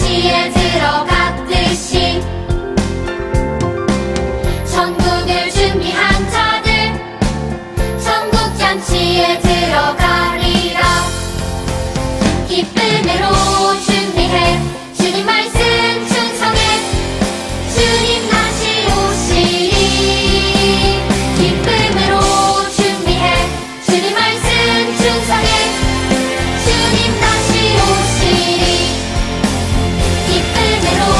잔치에 들어갔듯이 천국을 준비한 자들 천국 잔치에 들어가리라. 기쁨으로 준비해 주님 말씀 충성해 주님 다시 오시리. 기쁨으로 준비해 주님 말씀 충성해 주님 다시 오시리. 기쁨으로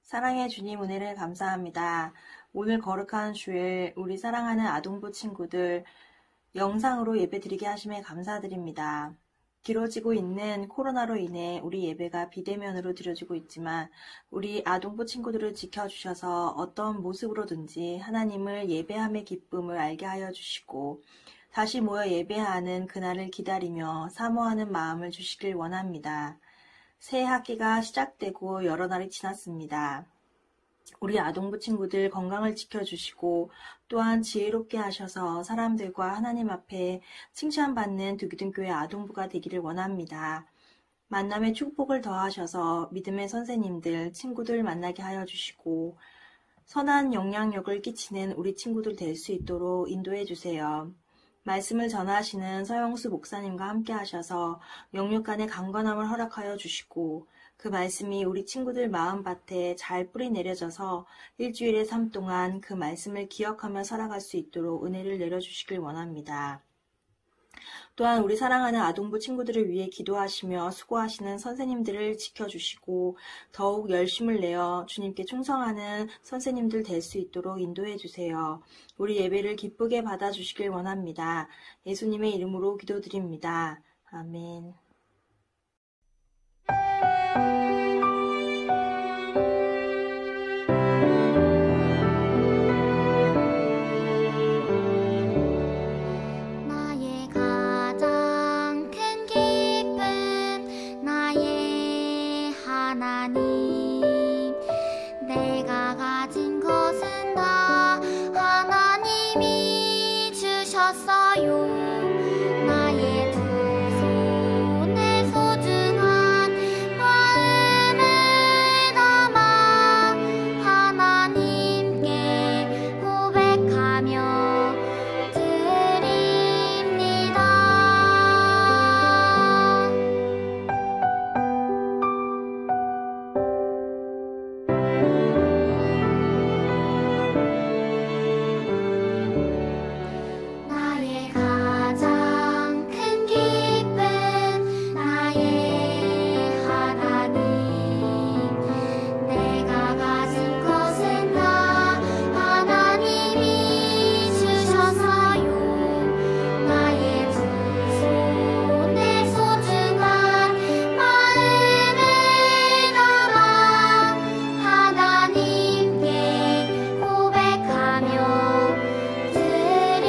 사랑의 주님 은혜를 감사합니다. 오늘 거룩한 주일 우리 사랑하는 아동부 친구들 영상으로 예배드리게 하심에 감사드립니다. 길어지고 있는 코로나로 인해 우리 예배가 비대면으로 드려지고 있지만 우리 아동부 친구들을 지켜주셔서 어떤 모습으로든지 하나님을 예배함의 기쁨을 알게 하여 주시고 다시 모여 예배하는 그날을 기다리며 사모하는 마음을 주시길 원합니다. 새 학기가 시작되고 여러 날이 지났습니다. 우리 아동부 친구들 건강을 지켜주시고 또한 지혜롭게 하셔서 사람들과 하나님 앞에 칭찬받는 두기둥교회 아동부가 되기를 원합니다. 만남의 축복을 더하셔서 믿음의 선생님들, 친구들 만나게 하여 주시고 선한 영향력을 끼치는 우리 친구들 될 수 있도록 인도해 주세요. 말씀을 전하시는 서영수 목사님과 함께 하셔서 영육 간의 강건함을 허락하여 주시고 그 말씀이 우리 친구들 마음밭에 잘 뿌리 내려져서 일주일의 삶 동안 그 말씀을 기억하며 살아갈 수 있도록 은혜를 내려주시길 원합니다. 또한 우리 사랑하는 아동부 친구들을 위해 기도하시며 수고하시는 선생님들을 지켜주시고 더욱 열심을 내어 주님께 충성하는 선생님들 될 수 있도록 인도해 주세요. 우리 예배를 기쁘게 받아주시길 원합니다. 예수님의 이름으로 기도드립니다. 아멘. 나의 가장 큰 기쁨 나의 하나님 내가 가진 것은 다 하나님이 주셨어요. 나의 두 손에 소중한 마음을 담아 하나님께 고백하며 드립니다. 나의 가장 큰 기쁨 나의 하나님 내가 가진 것은 다 하나님이 주셔서요. 나의 두 손에 소중한 마음을 담아 하나님께 고백하며 드립니다.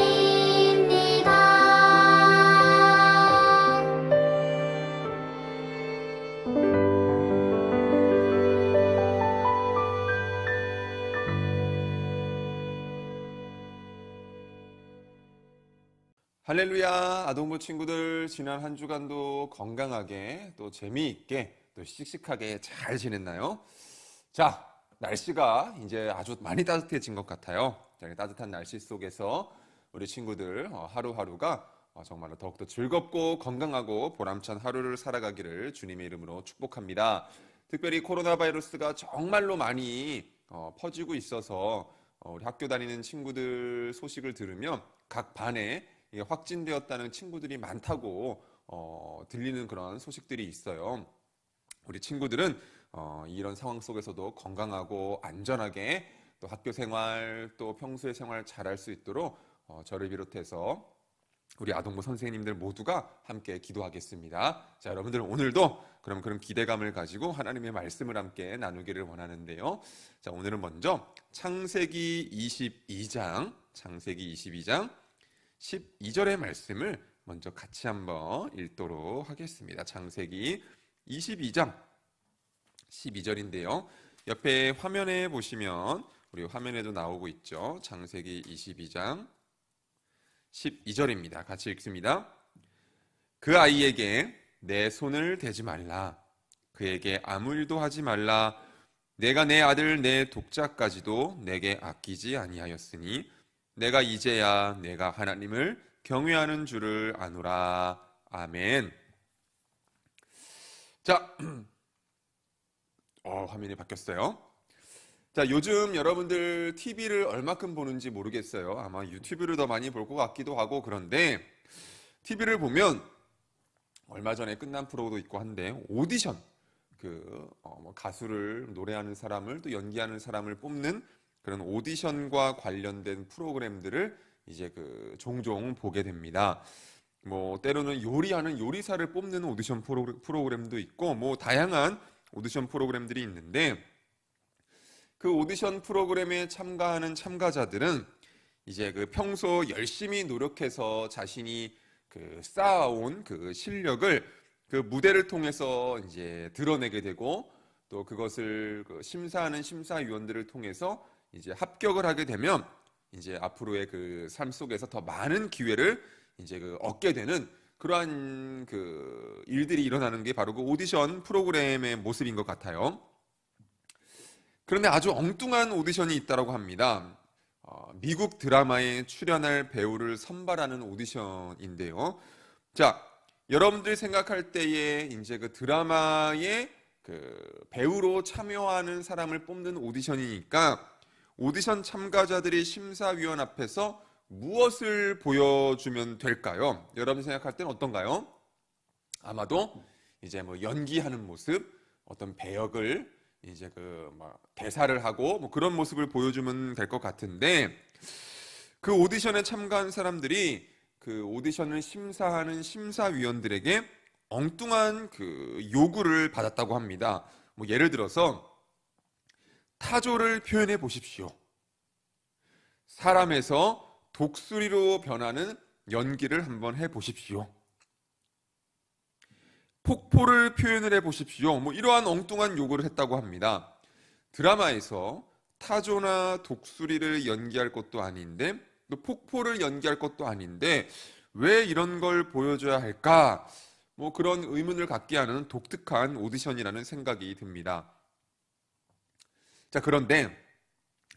할렐루야. 아동부 친구들 지난 한 주간도 건강하게 또 재미있게 또 씩씩하게 잘 지냈나요? 자, 날씨가 이제 아주 많이 따뜻해진 것 같아요. 자, 이 따뜻한 날씨 속에서 우리 친구들 하루하루가 정말로 더욱더 즐겁고 건강하고 보람찬 하루를 살아가기를 주님의 이름으로 축복합니다. 특별히 코로나 바이러스가 정말로 많이 퍼지고 있어서 우리 학교 다니는 친구들 소식을 들으면 각 반에 이게 확진되었다는 친구들이 많다고 들리는 그런 소식들이 있어요. 우리 친구들은 이런 상황 속에서도 건강하고 안전하게 또 학교 생활 또 평소의 생활 잘할 수 있도록 저를 비롯해서 우리 아동부 선생님들 모두가 함께 기도하겠습니다. 자, 여러분들 오늘도 그럼 그런 기대감을 가지고 하나님의 말씀을 함께 나누기를 원하는데요. 자, 오늘은 먼저 창세기 22장 12절의 말씀을 먼저 같이 한번 읽도록 하겠습니다. 창세기 22장 12절인데요. 옆에 화면에 보시면 우리 화면에도 나오고 있죠. 창세기 22장 12절입니다. 같이 읽습니다. 그 아이에게 내 손을 대지 말라. 그에게 아무 일도 하지 말라. 내가 내 아들 내 독자까지도 내게 아끼지 아니하였으니 내가 이제야 내가 하나님을 경외하는 줄을 아노라. 아멘. 자, 화면이 바뀌었어요. 자, 요즘 여러분들 TV를 얼마큼 보는지 모르겠어요. 아마 유튜브를 더 많이 볼 것 같기도 하고 그런데 TV를 보면 얼마 전에 끝난 프로도 있고 한데 오디션, 뭐 가수를 노래하는 사람을 또 연기하는 사람을 뽑는 그런 오디션과 관련된 프로그램들을 이제 종종 보게 됩니다. 뭐 때로는 요리하는 요리사를 뽑는 오디션 프로그램도 있고 뭐 다양한 오디션 프로그램들이 있는데 그 오디션 프로그램에 참가하는 참가자들은 이제 평소 열심히 노력해서 자신이 쌓아온 실력을 무대를 통해서 이제 드러내게 되고 또 그것을 심사하는 심사위원들을 통해서 이제 합격을 하게 되면 이제 앞으로의 삶 속에서 더 많은 기회를 이제 얻게 되는 그러한 일들이 일어나는 게 바로 오디션 프로그램의 모습인 것 같아요. 그런데 아주 엉뚱한 오디션이 있다고 합니다. 미국 드라마에 출연할 배우를 선발하는 오디션인데요. 자, 여러분들 생각할 때에 이제 드라마에 배우로 참여하는 사람을 뽑는 오디션이니까 오디션 참가자들이 심사위원 앞에서 무엇을 보여주면 될까요? 여러분 생각할 때는 어떤가요? 아마도 이제 뭐 연기하는 모습, 어떤 배역을 이제 대사를 하고 뭐 그런 모습을 보여주면 될 것 같은데 그 오디션에 참가한 사람들이 그 오디션을 심사하는 심사위원들에게 엉뚱한 요구를 받았다고 합니다. 뭐 예를 들어서 타조를 표현해 보십시오. 사람에서 독수리로 변하는 연기를 한번 해 보십시오. 폭포를 표현을 해 보십시오. 뭐 이러한 엉뚱한 요구를 했다고 합니다. 드라마에서 타조나 독수리를 연기할 것도 아닌데 또 폭포를 연기할 것도 아닌데 왜 이런 걸 보여줘야 할까? 뭐 그런 의문을 갖게 하는 독특한 오디션이라는 생각이 듭니다. 자, 그런데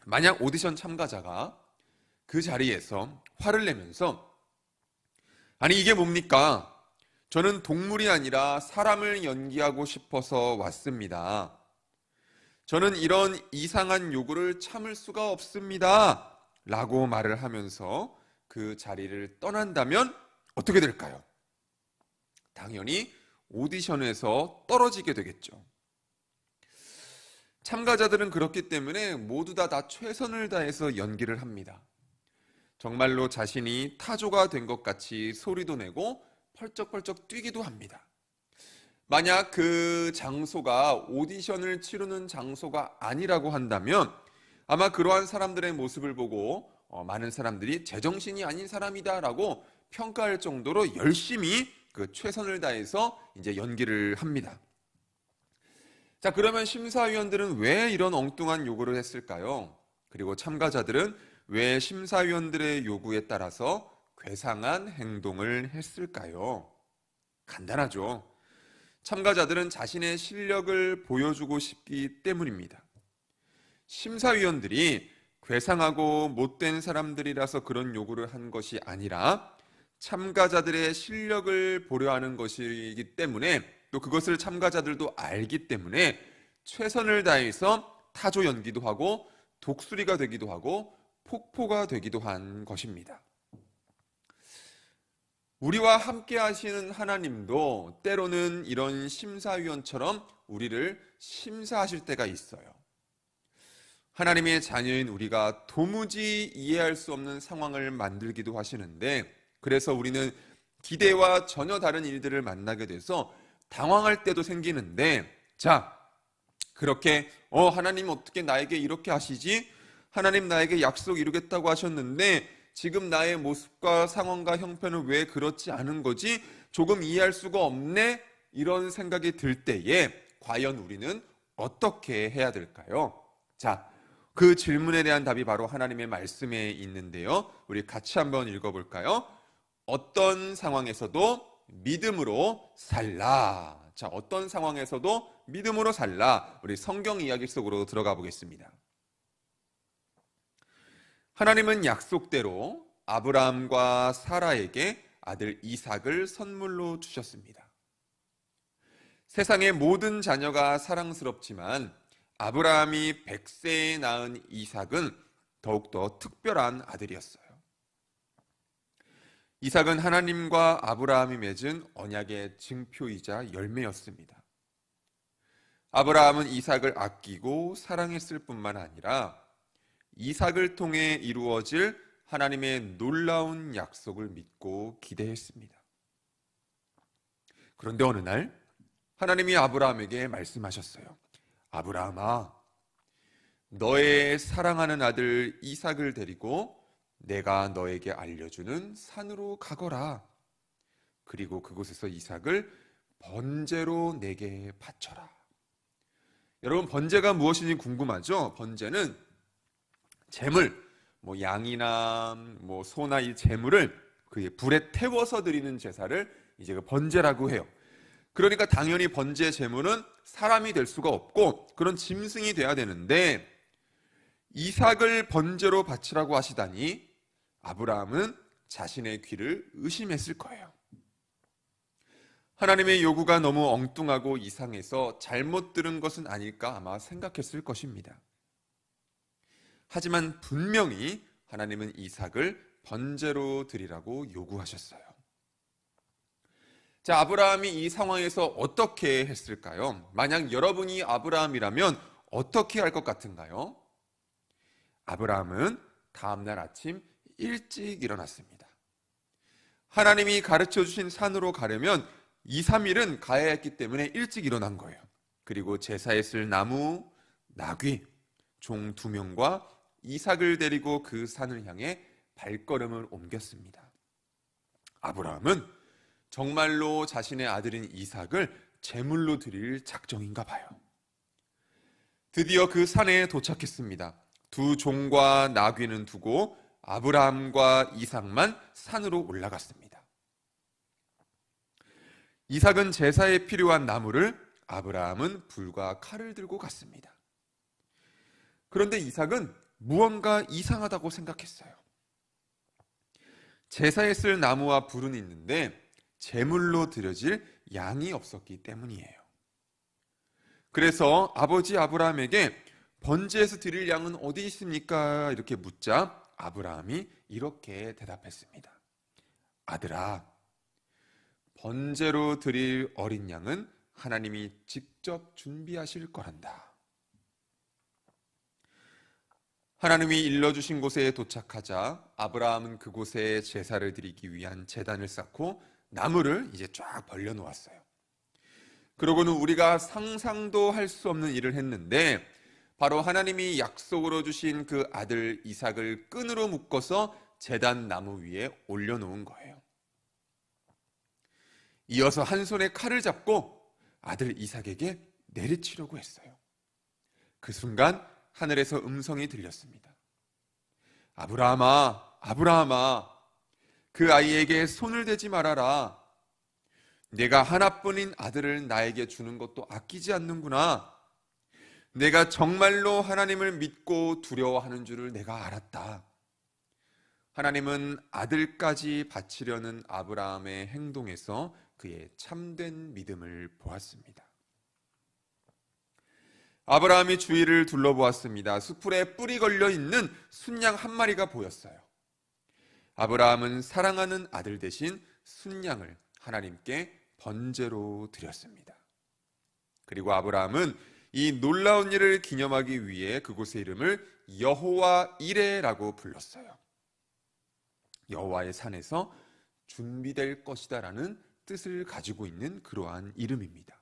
만약 오디션 참가자가 그 자리에서 화를 내면서 아니 이게 뭡니까? 저는 동물이 아니라 사람을 연기하고 싶어서 왔습니다. 저는 이런 이상한 요구를 참을 수가 없습니다. 라고 말을 하면서 그 자리를 떠난다면 어떻게 될까요? 당연히 오디션에서 떨어지게 되겠죠. 참가자들은 그렇기 때문에 모두 다 최선을 다해서 연기를 합니다. 정말로 자신이 타조가 된 것 같이 소리도 내고 펄쩍펄쩍 뛰기도 합니다. 만약 그 장소가 오디션을 치르는 장소가 아니라고 한다면 아마 그러한 사람들의 모습을 보고 많은 사람들이 제정신이 아닌 사람이다라고 평가할 정도로 열심히 최선을 다해서 이제 연기를 합니다. 자, 그러면 심사위원들은 왜 이런 엉뚱한 요구를 했을까요? 그리고 참가자들은 왜 심사위원들의 요구에 따라서 괴상한 행동을 했을까요? 간단하죠. 참가자들은 자신의 실력을 보여주고 싶기 때문입니다. 심사위원들이 괴상하고 못된 사람들이라서 그런 요구를 한 것이 아니라 참가자들의 실력을 보려 하는 것이기 때문에 또 그것을 참가자들도 알기 때문에 최선을 다해서 타조 연기도 하고 독수리가 되기도 하고 폭포가 되기도 한 것입니다. 우리와 함께 하시는 하나님도 때로는 이런 심사위원처럼 우리를 심사하실 때가 있어요. 하나님의 자녀인 우리가 도무지 이해할 수 없는 상황을 만들기도 하시는데 그래서 우리는 기대와 전혀 다른 일들을 만나게 돼서 당황할 때도 생기는데 자, 그렇게 하나님 어떻게 나에게 이렇게 하시지? 하나님 나에게 약속 이루겠다고 하셨는데 지금 나의 모습과 상황과 형편은 왜 그렇지 않은 거지? 조금 이해할 수가 없네? 이런 생각이 들 때에 과연 우리는 어떻게 해야 될까요? 자, 그 질문에 대한 답이 바로 하나님의 말씀에 있는데요. 우리 같이 한번 읽어볼까요? 어떤 상황에서도 믿음으로 살라. 자, 어떤 상황에서도 믿음으로 살라. 우리 성경 이야기 속으로 들어가 보겠습니다. 하나님은 약속대로 아브라함과 사라에게 아들 이삭을 선물로 주셨습니다. 세상의 모든 자녀가 사랑스럽지만 아브라함이 100세에 낳은 이삭은 더욱더 특별한 아들이었어요. 이삭은 하나님과 아브라함이 맺은 언약의 증표이자 열매였습니다. 아브라함은 이삭을 아끼고 사랑했을 뿐만 아니라 이삭을 통해 이루어질 하나님의 놀라운 약속을 믿고 기대했습니다. 그런데 어느 날 하나님이 아브라함에게 말씀하셨어요. 아브라함아, 너의 사랑하는 아들 이삭을 데리고 내가 너에게 알려주는 산으로 가거라. 그리고 그곳에서 이삭을 번제로 내게 바쳐라. 여러분, 번제가 무엇인지 궁금하죠? 번제는 제물, 양이나 소나 이 제물을 그 불에 태워서 드리는 제사를 이제 그 번제라고 해요. 그러니까 당연히 번제 제물은 사람이 될 수가 없고 그런 짐승이 돼야 되는데, 이삭을 번제로 바치라고 하시다니 아브라함은 자신의 귀를 의심했을 거예요. 하나님의 요구가 너무 엉뚱하고 이상해서 잘못 들은 것은 아닐까 아마 생각했을 것입니다. 하지만 분명히 하나님은 이삭을 번제로 드리라고 요구하셨어요. 자, 아브라함이 이 상황에서 어떻게 했을까요? 만약 여러분이 아브라함이라면 어떻게 할 것 같은가요? 아브라함은 다음날 아침 일찍 일어났습니다. 하나님이 가르쳐 주신 산으로 가려면 2, 3일은 가야 했기 때문에 일찍 일어난 거예요. 그리고 제사에 쓸 나무, 나귀, 종 2명과 이삭을 데리고 그 산을 향해 발걸음을 옮겼습니다. 아브라함은 정말로 자신의 아들인 이삭을 제물로 드릴 작정인가 봐요. 드디어 그 산에 도착했습니다. 2 종과 나귀는 두고 아브라함과 이삭만 산으로 올라갔습니다. 이삭은 제사에 필요한 나무를, 아브라함은 불과 칼을 들고 갔습니다. 그런데 이삭은 무언가 이상하다고 생각했어요. 제사에 쓸 나무와 불은 있는데 제물로 드려질 양이 없었기 때문이에요. 그래서 아버지 아브라함에게 번제에서 드릴 양은 어디 있습니까? 이렇게 묻자 아브라함이 이렇게 대답했습니다. 아들아, 번제로 드릴 어린 양은 하나님이 직접 준비하실 거란다. 하나님이 일러주신 곳에 도착하자 아브라함은 그곳에 제사를 드리기 위한 제단을 쌓고 나무를 이제 쫙 벌려놓았어요. 그러고는 우리가 상상도 할 수 없는 일을 했는데, 바로 하나님이 약속으로 주신 그 아들 이삭을 끈으로 묶어서 제단 나무 위에 올려놓은 거예요. 이어서 한 손에 칼을 잡고 아들 이삭에게 내리치려고 했어요. 그 순간 하늘에서 음성이 들렸습니다. 아브라함아, 아브라함아, 그 아이에게 손을 대지 말아라. 내가 하나뿐인 아들을 나에게 주는 것도 아끼지 않는구나. 내가 정말로 하나님을 믿고 두려워하는 줄을 내가 알았다. 하나님은 아들까지 바치려는 아브라함의 행동에서 그의 참된 믿음을 보았습니다. 아브라함이 주위를 둘러보았습니다. 수풀에 뿔이 걸려 있는 순양 한 마리가 보였어요. 아브라함은 사랑하는 아들 대신 순양을 하나님께 번제로 드렸습니다. 그리고 아브라함은 이 놀라운 일을 기념하기 위해 그곳의 이름을 여호와 이레라고 불렀어요. 여호와의 산에서 준비될 것이다라는 뜻을 가지고 있는 그러한 이름입니다.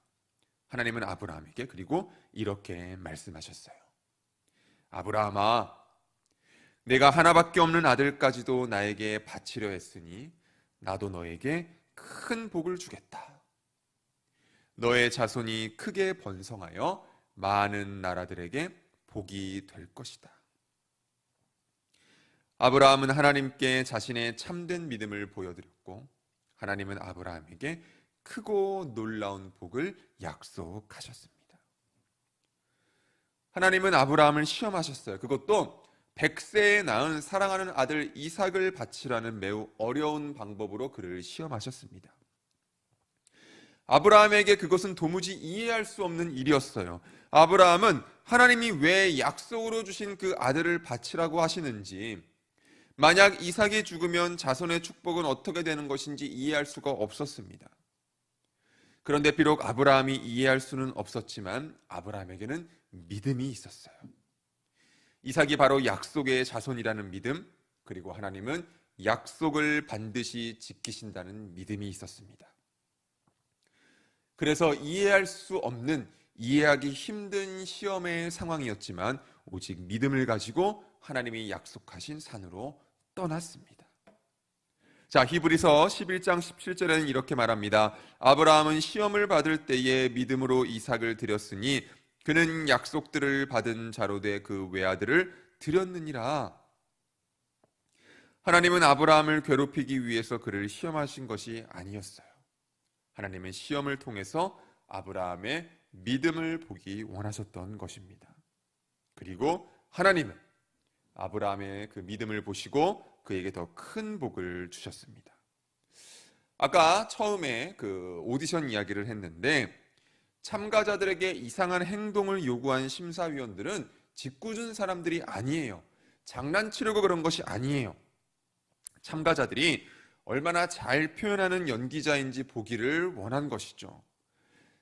하나님은 아브라함에게 그리고 이렇게 말씀하셨어요. 아브라함아, 내가 하나밖에 없는 아들까지도 나에게 바치려 했으니 나도 너에게 큰 복을 주겠다. 너의 자손이 크게 번성하여 많은 나라들에게 복이 될 것이다. 아브라함은 하나님께 자신의 참된 믿음을 보여드렸고, 하나님은 아브라함에게 크고 놀라운 복을 약속하셨습니다. 하나님은 아브라함을 시험하셨어요. 그것도 100세에 낳은 사랑하는 아들 이삭을 바치라는 매우 어려운 방법으로 그를 시험하셨습니다. 아브라함에게 그것은 도무지 이해할 수 없는 일이었어요. 아브라함은 하나님이 왜 약속으로 주신 그 아들을 바치라고 하시는지, 만약 이삭이 죽으면 자손의 축복은 어떻게 되는 것인지 이해할 수가 없었습니다. 그런데 비록 아브라함이 이해할 수는 없었지만 아브라함에게는 믿음이 있었어요. 이삭이 바로 약속의 자손이라는 믿음, 그리고 하나님은 약속을 반드시 지키신다는 믿음이 있었습니다. 그래서 이해할 수 없는, 이해하기 힘든 시험의 상황이었지만 오직 믿음을 가지고 하나님이 약속하신 산으로 떠났습니다. 자, 히브리서 11장 17절에는 이렇게 말합니다. 아브라함은 시험을 받을 때에 믿음으로 이삭을 드렸으니 그는 약속들을 받은 자로 돼 그 외아들을 드렸느니라. 하나님은 아브라함을 괴롭히기 위해서 그를 시험하신 것이 아니었어요. 하나님은 시험을 통해서 아브라함의 믿음을 보기 원하셨던 것입니다. 그리고 하나님은 아브라함의 그 믿음을 보시고 그에게 더 큰 복을 주셨습니다. 아까 처음에 그 오디션 이야기를 했는데 참가자들에게 이상한 행동을 요구한 심사위원들은 짓궂은 사람들이 아니에요. 장난치려고 그런 것이 아니에요. 참가자들이 얼마나 잘 표현하는 연기자인지 보기를 원한 것이죠.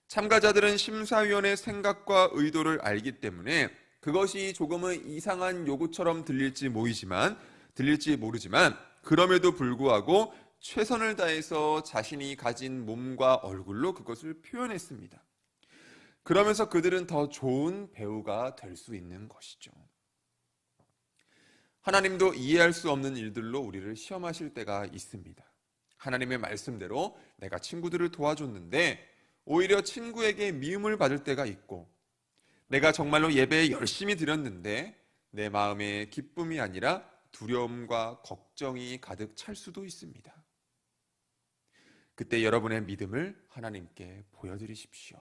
참가자들은 심사위원의 생각과 의도를 알기 때문에 그것이 조금은 이상한 요구처럼 들릴지 모르지만 그럼에도 불구하고 최선을 다해서 자신이 가진 몸과 얼굴로 그것을 표현했습니다. 그러면서 그들은 더 좋은 배우가 될 수 있는 것이죠. 하나님도 이해할 수 없는 일들로 우리를 시험하실 때가 있습니다. 하나님의 말씀대로 내가 친구들을 도와줬는데 오히려 친구에게 미움을 받을 때가 있고, 내가 정말로 예배에 열심히 드렸는데 내 마음에 기쁨이 아니라 두려움과 걱정이 가득 찰 수도 있습니다. 그때 여러분의 믿음을 하나님께 보여드리십시오.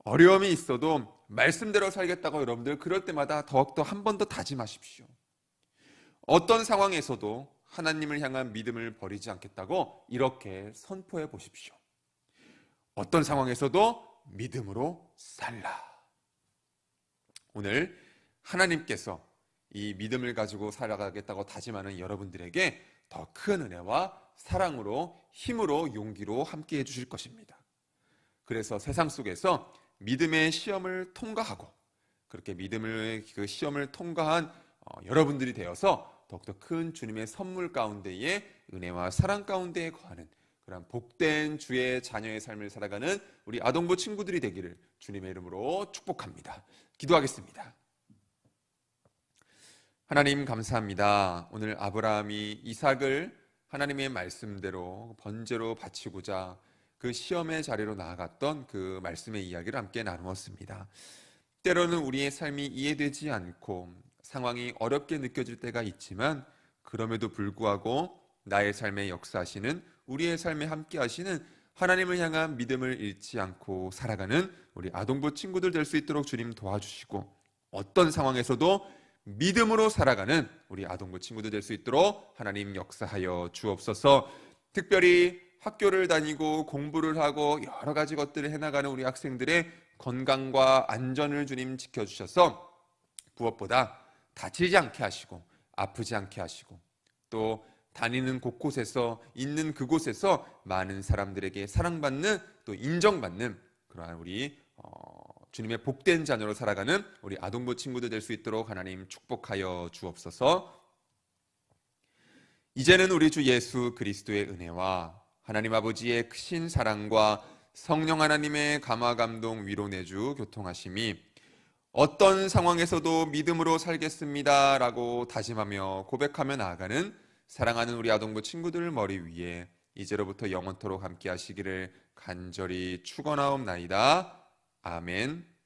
어려움이 있어도 말씀대로 살겠다고 여러분들 그럴 때마다 더욱더 한 번 더 다짐하십시오. 어떤 상황에서도 하나님을 향한 믿음을 버리지 않겠다고 이렇게 선포해 보십시오. 어떤 상황에서도 믿음으로 살라. 오늘 하나님께서 이 믿음을 가지고 살아가겠다고 다짐하는 여러분들에게 더 큰 은혜와 사랑으로, 힘으로, 용기로 함께 해주실 것입니다. 그래서 세상 속에서 믿음의 시험을 통과하고 그렇게 믿음의 그 시험을 통과한 여러분들이 되어서 더욱더 큰 주님의 선물 가운데에 은혜와 사랑 가운데에 거하는 그런 복된 주의 자녀의 삶을 살아가는 우리 아동부 친구들이 되기를 주님의 이름으로 축복합니다. 기도하겠습니다. 하나님 감사합니다. 오늘 아브라함이 이삭을 하나님의 말씀대로 번제로 바치고자 그 시험의 자리로 나아갔던 그 말씀의 이야기를 함께 나누었습니다. 때로는 우리의 삶이 이해되지 않고 상황이 어렵게 느껴질 때가 있지만 그럼에도 불구하고 나의 삶에 역사하시는, 우리의 삶에 함께 하시는 하나님을 향한 믿음을 잃지 않고 살아가는 우리 아동부 친구들 될 수 있도록 주님 도와주시고, 어떤 상황에서도 믿음으로 살아가는 우리 아동부 친구들 될 수 있도록 하나님 역사하여 주옵소서. 특별히 학교를 다니고 공부를 하고 여러 가지 것들을 해나가는 우리 학생들의 건강과 안전을 주님 지켜주셔서 무엇보다 다치지 않게 하시고 아프지 않게 하시고 또 다니는 곳곳에서, 있는 그곳에서 많은 사람들에게 사랑받는, 또 인정받는 그러한 우리 주님의 복된 자녀로 살아가는 우리 아동부 친구들 될 수 있도록 하나님 축복하여 주옵소서. 이제는 우리 주 예수 그리스도의 은혜와 하나님 아버지의 크신 사랑과 성령 하나님의 감화 감동 위로 내주 교통하심이 어떤 상황에서도 믿음으로 살겠습니다 라고 다짐하며 고백하며 나아가는 사랑하는 우리 아동부 친구들 머리 위에 이제로부터 영원토록 함께 하시기를 간절히 축원하옵나이다. 아멘.